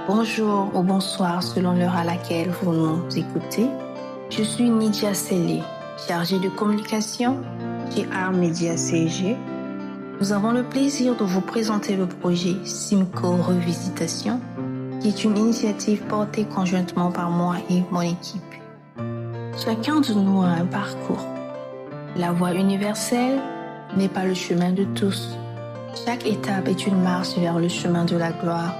Bonjour ou bonsoir selon l'heure à laquelle vous nous écoutez. Je suis Nidia Selé, chargée de communication chez Art Media CG. Nous avons le plaisir de vous présenter le projet Simco Revisitation, qui est une initiative portée conjointement par moi et mon équipe. Chacun de nous a un parcours. La voie universelle n'est pas le chemin de tous. Chaque étape est une marche vers le chemin de la gloire,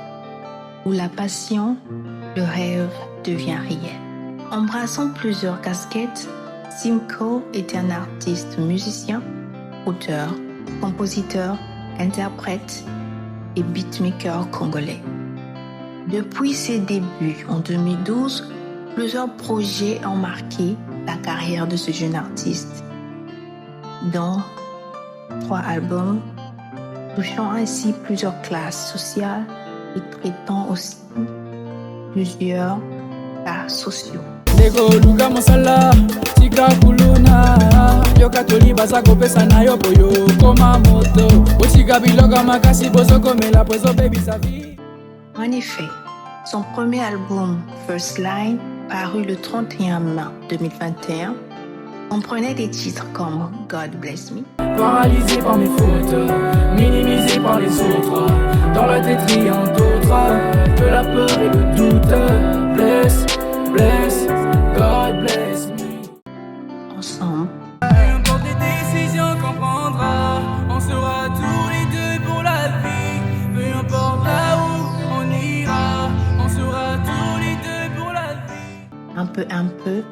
où la passion, le rêve devient réel. Embrassant plusieurs casquettes, Simco est un artiste musicien, auteur, compositeur, interprète et beatmaker congolais. Depuis ses débuts en 2012, plusieurs projets ont marqué la carrière de ce jeune artiste, dont 3 albums, touchant ainsi plusieurs classes sociales et traitant aussi plusieurs cas sociaux. En effet, son premier album First Line, paru le 31 mars 2021, comprenait des titres comme God Bless Me, paralysé par mes fautes, minimisé par les autres, dans la détriment d'autres, de la peur et le doute. Bless, bless, God bless me. ensemble. Peu importe les décisions qu'on prendra, on sera tous les deux pour la vie. Peu importe là où on ira, on sera tous les deux pour la vie. Un peu.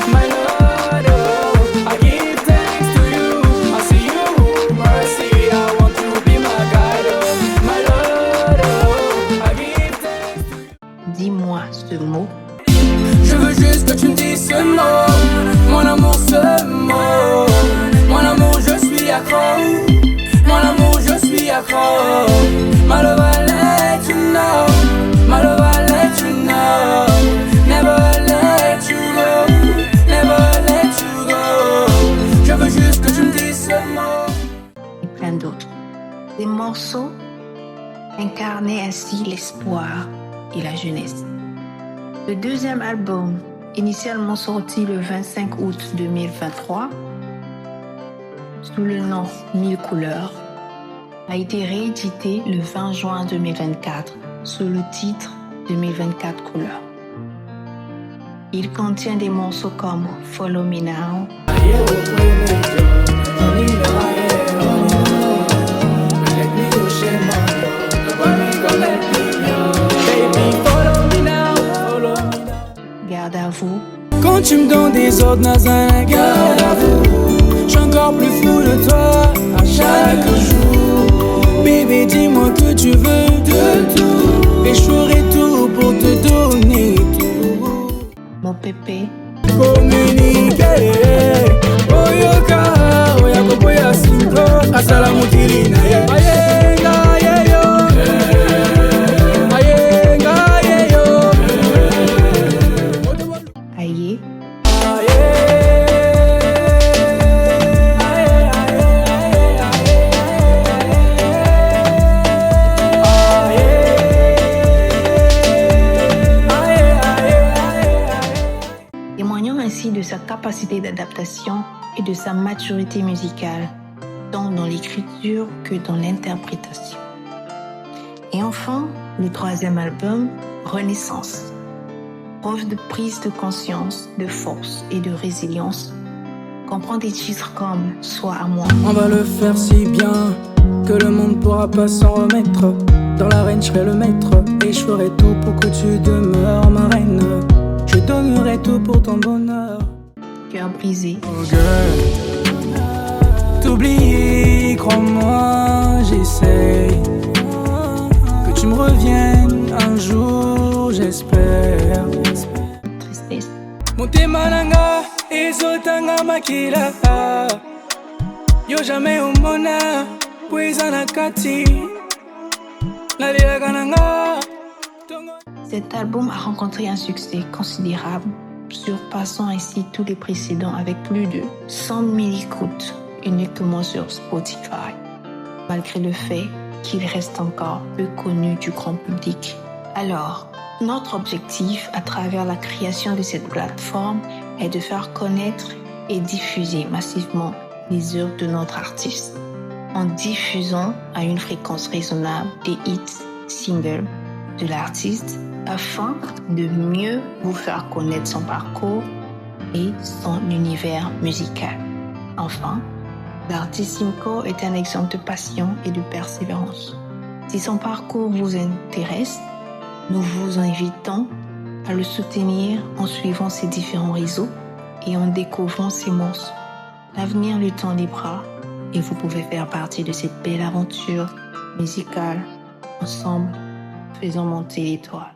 My Lord, oh, I give thanks to you. I see you, mercy. I want to be my guide. Oh, my Lord, oh, I give thanks to you. Dis-moi ce mot. Je veux juste que tu me dises ce mot. Mon amour, ce mot. Mon amour, je suis accro. Mon amour, je suis accro. My love, I let you know. My love, I let you know. Never let you go. Never let you go. Je veux juste que tu me dises ce mot. Et plein d'autres. Des morceaux incarnaient ainsi l'espoir et la jeunesse. Le deuxième album, initialement sorti le 25 août 2023, sous le nom 1000 couleurs, a été réédité le 20 juin 2024 sous le titre 2024 couleurs. Il contient des morceaux comme Follow Me Now, Garde à vous, Quand tu me donnes des ordres, Nazana, garde à vous. J'suis encore plus fou de toi à chaque jour. Bébé, dis-moi que tu veux de tout. Et je ferai tout pour te donner tout. mon pépé, Communiquer. Oyoka, oyakopo ya Simco. Asala mukirina, yeah. Ayenga, yeah, yo. Ayenga, yeah, yo. Aïe, témoignant ainsi de sa capacité d'adaptation et de sa maturité musicale, tant dans l'écriture que dans l'interprétation. Et enfin, le troisième album, Renaissance, preuve de prise de conscience, de force et de résilience, comprend des titres comme Sois à moi, On va le faire si bien que le monde pourra pas s'en remettre. Dans l'arène, je serai le maître et je ferai tout pour que tu demeures ma reine. Je donnerai tout pour ton bonheur. Cœur brisé, Oh girl, t'oublier, crois-moi, j'essaye. Que tu me reviennes un jour, j'espère. Tristesse, Motema nanga ezotanga makila. Yo jamais omona poeza na kati. Nalelaka nanga. Cet album a rencontré un succès considérable, surpassant ainsi tous les précédents avec plus de 100 000 écoutes uniquement sur Spotify, malgré le fait qu'il reste encore peu connu du grand public. Alors, notre objectif à travers la création de cette plateforme est de faire connaître et diffuser massivement les œuvres de notre artiste, en diffusant à une fréquence raisonnable des hits singles de l'artiste afin de mieux vous faire connaître son parcours et son univers musical. Enfin, l'artiste Simco est un exemple de passion et de persévérance. Si son parcours vous intéresse, nous vous invitons à le soutenir en suivant ses différents réseaux et en découvrant ses morceaux. L'avenir lui tend les bras et vous pouvez faire partie de cette belle aventure musicale. Ensemble, faisons monter l'étoile.